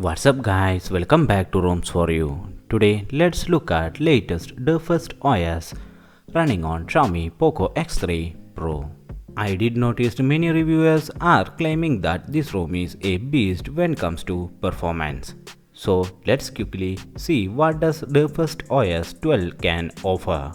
What's up guys, welcome back to Rooms for You. Today let's look at latest Durfast OS running on Xiaomi Poco X3 Pro. I did notice many reviewers are claiming that this ROM is a beast when it comes to performance. So let's quickly see what does Durfast OS 12 can offer.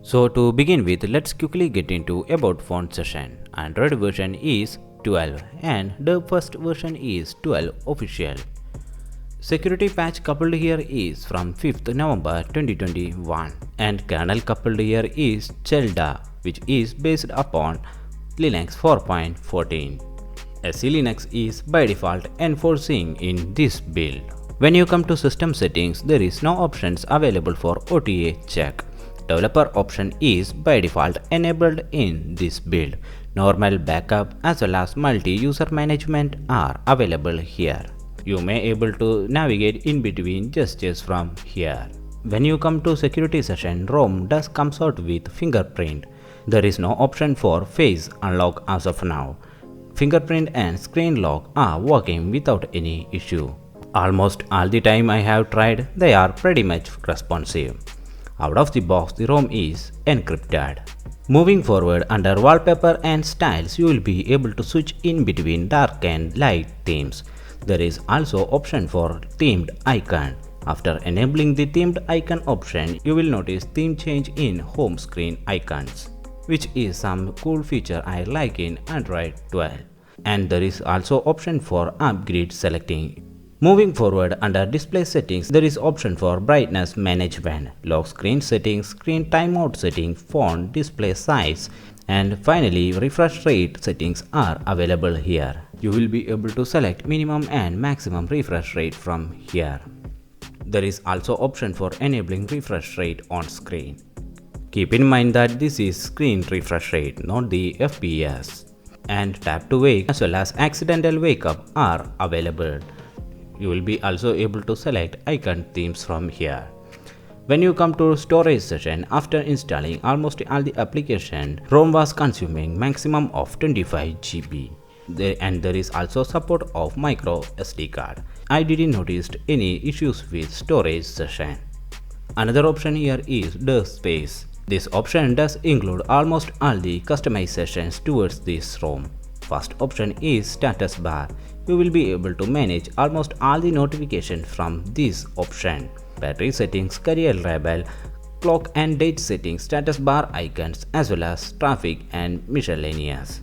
So to begin with, let's quickly get into about font session. Android version is 12 and the first version is 12 official. Security patch coupled here is from 5th November 2021 and kernel coupled here is Chelda, which is based upon Linux 4.14. SE Linux is by default enforcing in this build. When you come to system settings, there is no options available for OTA check. Developer option is by default enabled in this build. Normal backup as well as multi-user management are available here. You may able to navigate in between gestures from here. When you come to security session, ROM does comes out with fingerprint. There is no option for face unlock as of now. Fingerprint and screen lock are working without any issue. Almost all the time I have tried, they are pretty much responsive. Out of the box, the ROM is encrypted. Moving forward, under wallpaper and styles, you will be able to switch in between dark and light themes. There is also option for themed icon. After enabling the themed icon option, you will notice theme change in home screen icons, which is some cool feature I like in Android 12. And there is also option for upgrade selecting. Moving forward, under display settings, there is option for brightness management, lock screen settings, screen timeout setting, font, display size, and finally refresh rate settings are available here. You will be able to select minimum and maximum refresh rate from here. There is also option for enabling refresh rate on screen. Keep in mind that this is screen refresh rate, not the FPS. And tap to wake as well as accidental wake up are available. You will be also able to select icon themes from here. When you come to storage session, after installing almost all the application, ROM was consuming maximum of 25 GB. And there is also support of micro SD card. I didn't notice any issues with storage session. Another option here is disk space. This option does include almost all the customizations towards this ROM. First option is status bar. You will be able to manage almost all the notifications from this option. Battery settings, career label, clock and date settings, status bar icons as well as traffic and miscellaneous.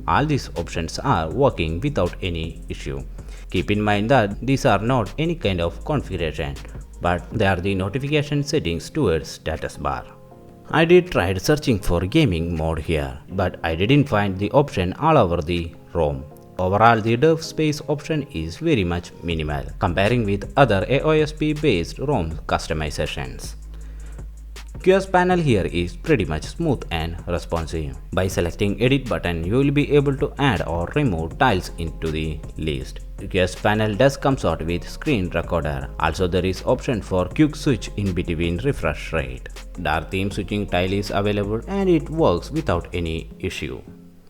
All these options are working without any issue. Keep in mind that these are not any kind of configuration, but they are the notification settings towards status bar. I did try searching for gaming mode here, but I didn't find the option all over the ROM. Overall, the disk space option is very much minimal comparing with other AOSP based ROM customizations. QoS panel here is pretty much smooth and responsive. By selecting edit button, you will be able to add or remove tiles into the list. QoS panel does comes out with screen recorder. Also there is option for quick switch in between refresh rate. Dark theme switching tile is available and it works without any issue.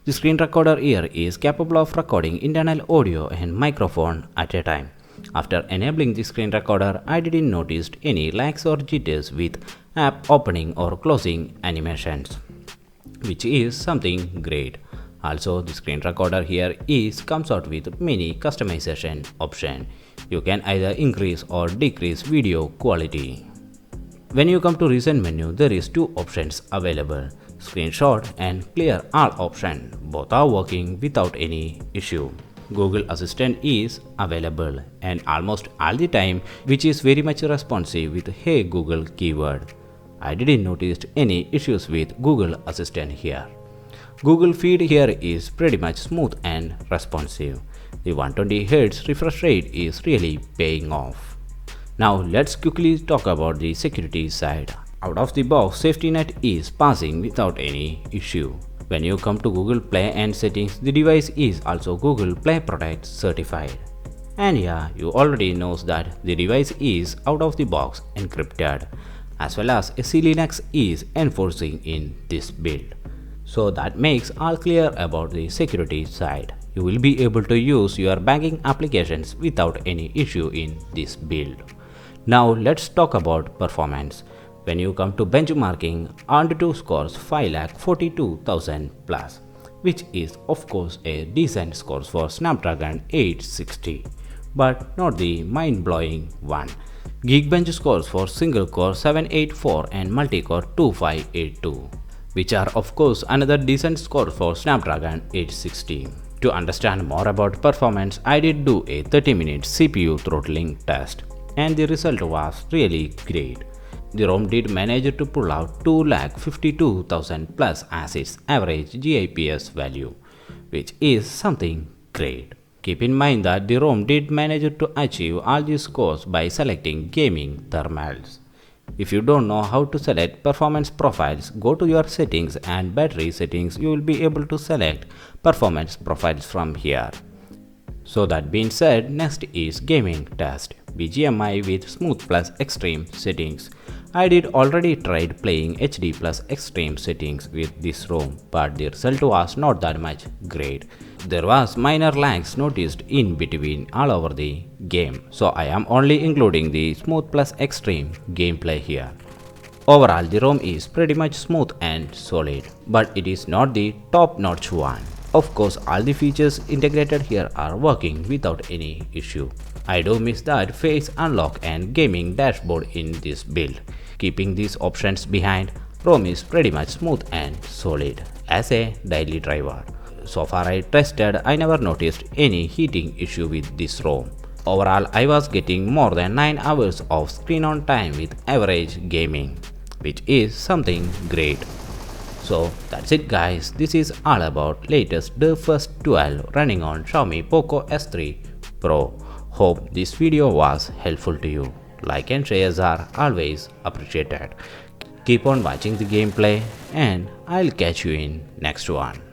The screen recorder here is capable of recording internal audio and microphone at a time. After enabling the screen recorder, I didn't notice any lags or jitters with app opening or closing animations, which is something great. Also, the screen recorder here comes out with many customization options. You can either increase or decrease video quality. When you come to recent menu, there is two options available. Screenshot and clear all option. Both are working without any issue. Google Assistant is available and almost all the time, which is very much responsive with Hey Google keyword. I didn't notice any issues with Google Assistant here. Google Feed here is pretty much smooth and responsive. The 120Hz refresh rate is really paying off. Now let's quickly talk about the security side. Out of the box, SafetyNet is passing without any issue. When you come to Google Play and settings, the device is also Google Play Protect certified. And yeah, you already knows that the device is out of the box encrypted, as well as SC Linux is enforcing in this build. So that makes all clear about the security side. You will be able to use your banking applications without any issue in this build. Now let's talk about performance. When you come to benchmarking, AnTuTu scores 5,42,000 plus, which is of course a decent score for Snapdragon 860, but not the mind-blowing one. Geekbench scores for single core 784 and multi-core 2582, which are of course another decent score for Snapdragon 860. To understand more about performance, I did do a 30-minute CPU throttling test, and the result was really great. The ROM did manage to pull out 2,52,000 plus as its average GIPS value, which is something great. Keep in mind that the ROM did manage to achieve all these scores by selecting gaming thermals. If you don't know how to select performance profiles, go to your settings and battery settings. You will be able to select performance profiles from here. So that being said, next is gaming test. BGMI with Smooth plus Extreme settings. I did already tried playing HD plus Extreme settings with this ROM, but the result was not that much great. There was minor lags noticed in between all over the game, so I am only including the Smooth plus Extreme gameplay here. Overall, the ROM is pretty much smooth and solid, but it is not the top-notch one. Of course, all the features integrated here are working without any issue. I do miss that face unlock and gaming dashboard in this build. Keeping these options behind, ROM is pretty much smooth and solid as a daily driver. So far I tested, I never noticed any heating issue with this ROM. Overall, I was getting more than 9 hours of screen on time with average gaming, which is something great. So that's it guys, this is all about latest DevFirst 12 running on Xiaomi Poco S3 Pro. Hope this video was helpful to you. Like and shares are always appreciated. Keep on watching the gameplay and I'll catch you in next one.